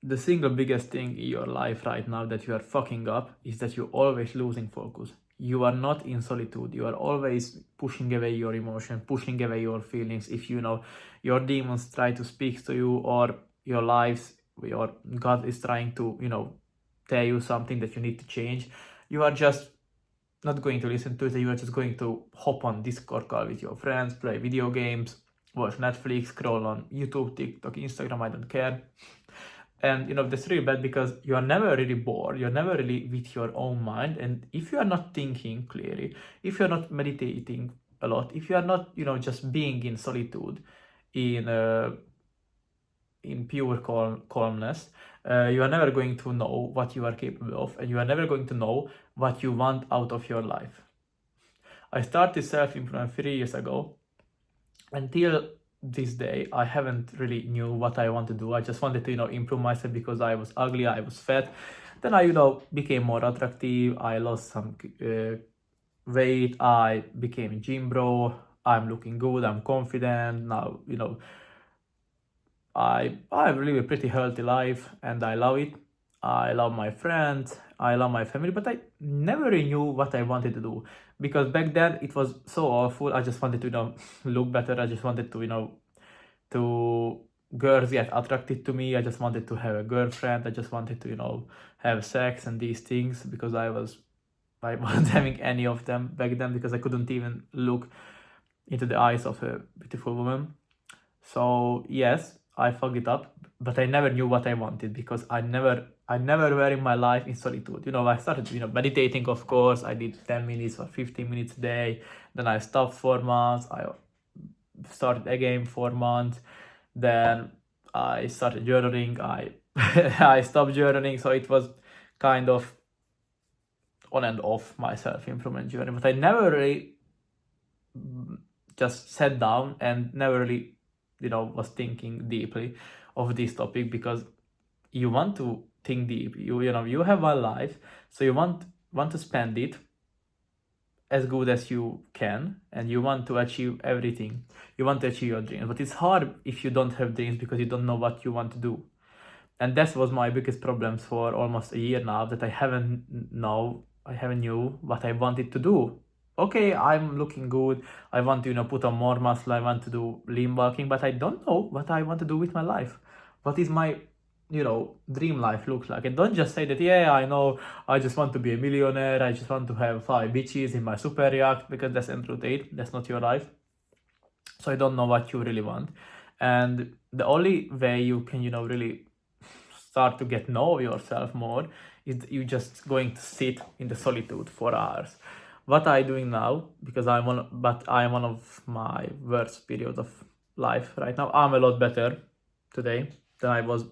the single biggest thing in your life right now that you are fucking up is that you're always losing focus. You are not in solitude. You are always pushing away your emotion, pushing away your feelings. If you know your demons try to speak to you, or your lives, your God is trying to, tell you something that you need to change, you are just not going to listen to it. You are just going to hop on Discord call with your friends, play video games, watch Netflix, scroll on YouTube, TikTok, Instagram, I don't care. And that's really bad because you are never really bored, you're never really with your own mind. And if you are not thinking clearly, if you're not meditating a lot, if you are not just being in solitude, in in pure calmness, you are never going to know what you are capable of, and you are never going to know what you want out of your life. I started self-improvement 3 years ago. Until this day, I haven't really knew what I want to do. I just wanted to improve myself because I was ugly, I was fat. Then I became more attractive, I lost some weight, I became a gym bro, I'm looking good, I'm confident now. I live a pretty healthy life and I love it. I love my friends, I love my family, but I never really knew what I wanted to do because back then it was so awful. I just wanted to look better. I just wanted to to girls get attracted to me. I just wanted to have a girlfriend. I just wanted to have sex and these things because I wasn't having any of them back then because I couldn't even look into the eyes of a beautiful woman. So yes, I fucked it up, but I never knew what I wanted because I never were in my life in solitude. I started, meditating, of course. I did 10 minutes or 15 minutes a day. Then I stopped for months. I started again for months. Then I started journaling. I I stopped journaling. So it was kind of on and off my self-improvement journey. But I never really just sat down and never really was thinking deeply of this topic because you want to think deep. You have one life, so you want to spend it as good as you can, and you want to achieve everything. You want to achieve your dreams, but it's hard if you don't have dreams because you don't know what you want to do. And that was my biggest problems for almost a year now, that I haven't knew what I wanted to do. Okay, I'm looking good. I want to put on more muscle. I want to do lean bulking, but I don't know what I want to do with my life. What is my dream life looks like? And don't just say that, yeah, I know, I just want to be a millionaire, I just want to have 5 bitches in my super yacht, because that's Andrew Tate. That's not your life. So I don't know what you really want. And the only way you can really start to get know yourself more is you just going to sit in the solitude for hours. What I doing now, because I'm one of my worst periods of life right now. I'm a lot better today than I was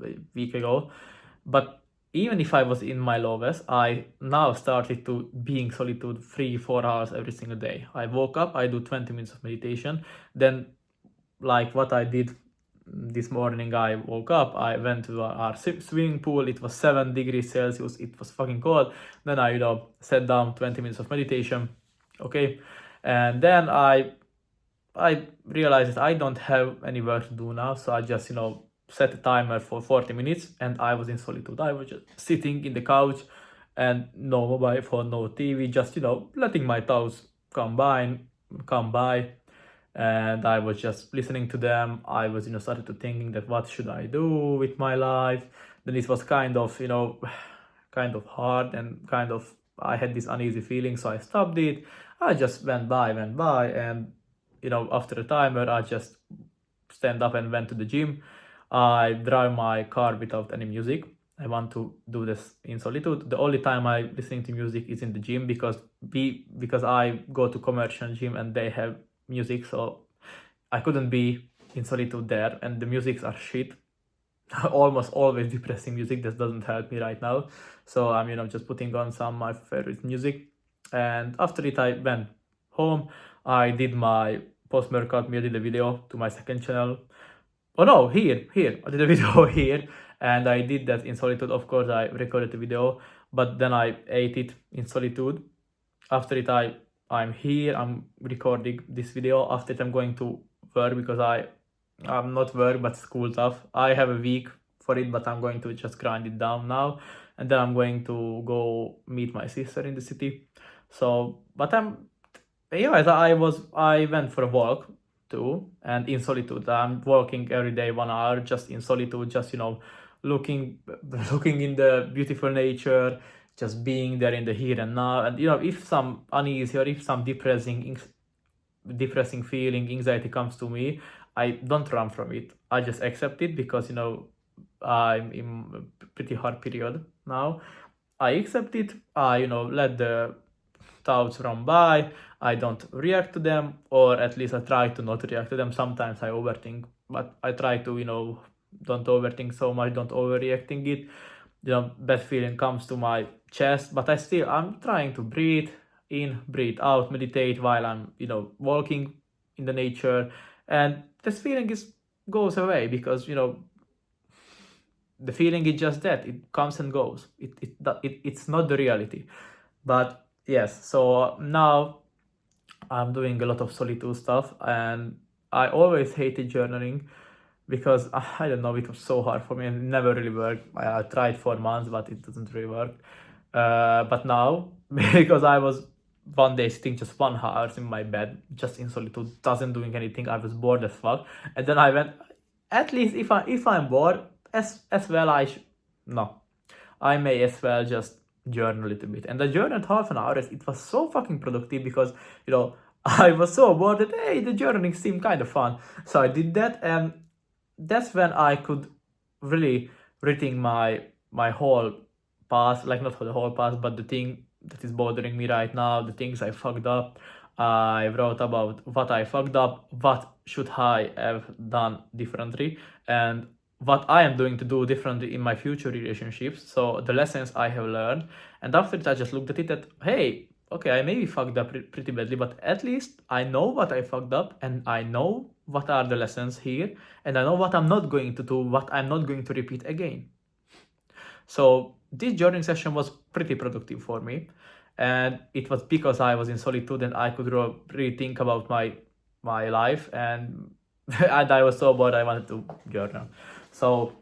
a week ago, but even if I was in my lowest, I now started to being solitude 3-4 hours every single day. I woke up, I do 20 minutes of meditation, then like what I did this morning, I woke up, I went to our swimming pool. It was 7 degrees Celsius, it was fucking cold. Then I sat down, 20 minutes of meditation. Okay, and then I realized that I don't have any work to do now, so I just set a timer for 40 minutes, and I was in solitude. I was just sitting in the couch, and no mobile phone, no TV, just letting my thoughts come by, and I was just listening to them. I was started to thinking that what should I do with my life. Then it was kind of kind of hard, and kind of I had this uneasy feeling, so I stopped it. I just went by, and after a timer, I just stand up and went to the gym. I drive my car without any music. I want to do this in solitude. The only time I listening to music is in the gym, because I go to commercial gym and they have music, so I couldn't be in solitude there, and the musics are shit. Almost always depressing music. That doesn't help me right now, so I'm just putting on some my favorite music. And after it, I went home. I did my post-workout meal. I did a video to my second channel. Oh no, here I did a video here, and I did that in solitude. Of course, I recorded the video, but then I ate it in solitude. After it, I'm here, I'm recording this video. After it, I'm going to work, because I'm not work but school stuff. I have a week for it, but I'm going to just grind it down now, and then I'm going to go meet my sister in the city. So, but I went for a walk too, and in solitude. I'm walking every day 1 hour just in solitude, just looking looking in the beautiful nature, just being there in the here and now. And if some uneasy or if some depressing feeling, anxiety comes to me, I don't run from it. I just accept it because I'm in a pretty hard period now. I accept it. I let the thoughts run by. I don't react to them, or at least I try to not react to them. Sometimes I overthink, but I try to don't overthink so much, don't overreacting it. That feeling comes to my chest, but I'm trying to breathe in, breathe out, meditate while I'm walking in the nature, and this feeling is goes away because the feeling is just that it comes and goes. It's not the reality. But yes, so now I'm doing a lot of solitude stuff, and I always hated journaling because I don't know, it was so hard for me and it never really worked. I tried for months, but it doesn't really work. But now, because I was one day sitting just 1 hour in my bed, just in solitude, doesn't doing anything. I was bored as fuck, and then I went. At least if I'm bored, as well no, I may as well just journal a little bit. And I journaled half an hour. It was so fucking productive because I was so bored that hey, the journaling seemed kind of fun. So I did that, and that's when I could really rethink my whole past, like not the whole past, but the thing that is bothering me right now, the things I fucked up. I wrote about what I fucked up, what should I have done differently, and what I am doing to do differently in my future relationships. So the lessons I have learned, and after that I just looked at it that hey, okay, I maybe fucked up pretty badly, but at least I know what I fucked up, and I know what are the lessons here, and I know what I'm not going to do, what I'm not going to repeat again. So this journaling session was pretty productive for me, and it was because I was in solitude and I could really think about my life, and and I was so bored I wanted to journal. So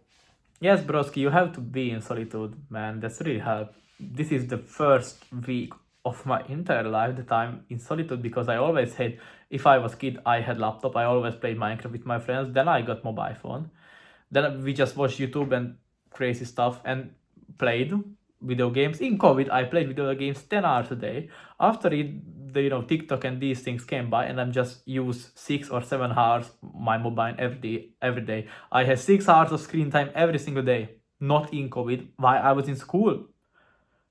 yes, broski, you have to be in solitude, man. That's really help. This is the first week of my entire life that I'm in solitude because I always had, if I was kid, I had laptop. I always played Minecraft with my friends. Then I got mobile phone. Then we just watched YouTube and crazy stuff and played video games. In COVID, I played video games 10 hours a day. After it, TikTok and these things came by, and I'm just use 6 or 7 hours my mobile every day. I had 6 hours of screen time every single day. Not in COVID, while I was in school.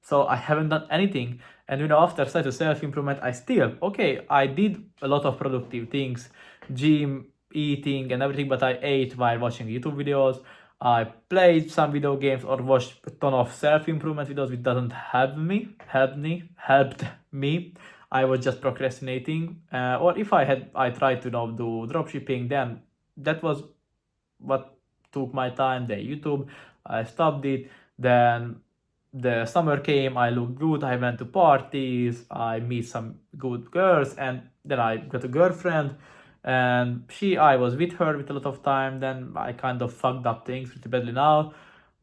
So I haven't done anything. And after such a self-improvement, I did a lot of productive things, gym, eating and everything, but I ate while watching YouTube videos. I played some video games or watched a ton of self-improvement videos, which doesn't helped me. I was just procrastinating. Or if I tried to do dropshipping, then that was what took my time. The YouTube, I stopped it. Then the summer came, I looked good, I went to parties, I meet some good girls, and then I got a girlfriend, and I was with her with a lot of time. Then I kind of fucked up things pretty badly now,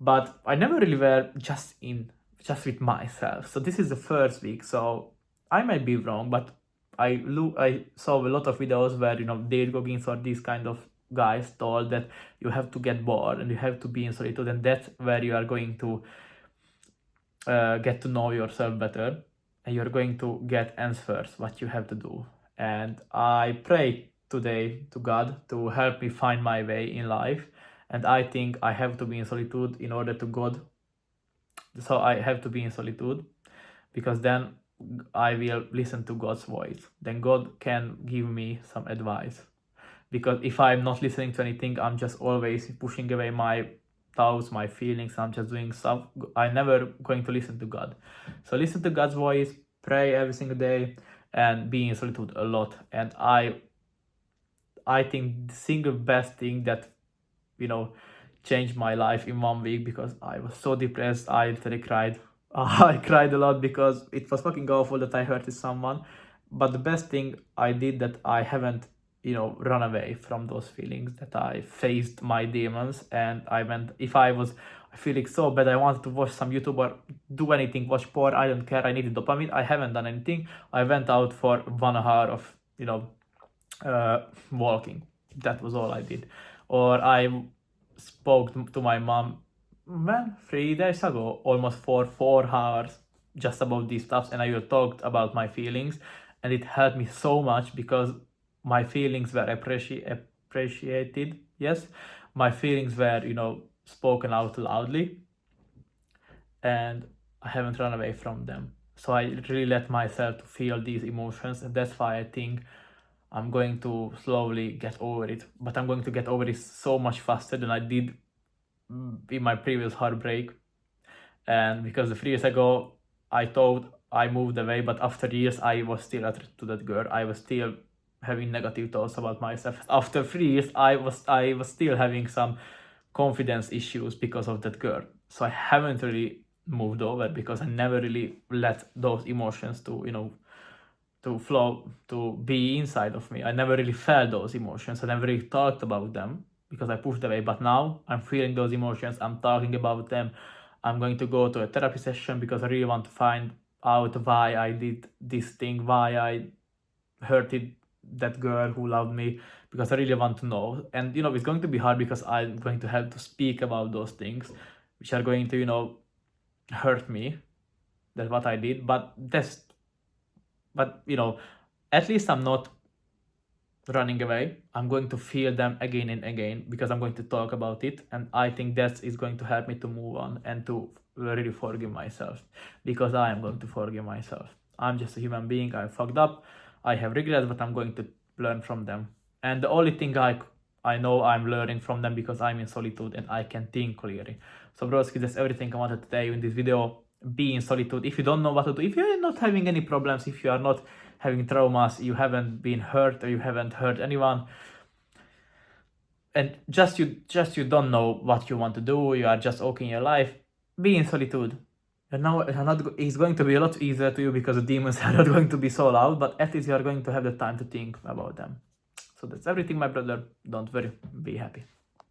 but I never really were just with myself. So this is the first week, so I might be wrong, but I saw a lot of videos where Dave Goggins or these kind of guys told that you have to get bored and you have to be in solitude, and that's where you are going to get to know yourself better, and you're going to get answers what you have to do. And I pray today to God to help me find my way in life, and I think I have to be in solitude in order to God. So I have to be in solitude because then I will listen to God's voice. Then God can give me some advice, because if I'm not listening to anything, I'm just always pushing away my thoughts, my feelings. I'm just doing stuff. I'm never going to listen to God. So listen to God's voice, pray every single day, and be in solitude a lot. And I think the single best thing that changed my life in 1 week, because I was so depressed. I literally cried. I cried a lot because it was fucking awful that I hurted someone. But the best thing I did, that I haven't run away from those feelings, that I faced my demons. And I went, if I was feeling so bad, I wanted to watch some YouTube or do anything, watch porn, I don't care, I needed dopamine, I haven't done anything. I went out for 1 hour of walking. That was all I did. Or I spoke to my mom, 3 days ago, almost for 4 hours, just about these stuffs, and I talked about my feelings, and it helped me so much because my feelings were appreciated. Yes, my feelings were spoken out loudly, and I haven't run away from them. So I really let myself to feel these emotions, and that's why I think I'm going to slowly get over it. But I'm going to get over it so much faster than I did in my previous heartbreak. And because 3 years ago I thought I moved away, but after years I was still attracted to that girl. I was still having negative thoughts about myself. After 3 years I was still having some confidence issues because of that girl. So I haven't really moved over because I never really let those emotions to flow, to be inside of me. I never really felt those emotions. I never really talked about them because I pushed away. But now I'm feeling those emotions. I'm talking about them. I'm going to go to a therapy session because I really want to find out why I did this thing, why I hurted that girl who loved me, because I really want to know. And it's going to be hard because I'm going to have to speak about those things which are going to hurt me. That's what I did. But at least I'm not running away. I'm going to feel them again and again because I'm going to talk about it, and I think that is going to help me to move on and to really forgive myself, because I am going to forgive myself. I'm just a human being. I fucked up. I have regrets, but I'm going to learn from them. And the only thing I know I'm learning from them because I'm in solitude and I can think clearly. So broski, that's everything I wanted to tell you in this video. Be in solitude. If you don't know what to do, if you're not having any problems, if you are not having traumas, you haven't been hurt or you haven't hurt anyone, and just you don't know what you want to do, you are just okay in your life, be in solitude. And now it's going to be a lot easier to you because the demons are not going to be so loud, but at least you are going to have the time to think about them. So that's everything, my brother. Don't worry, be happy.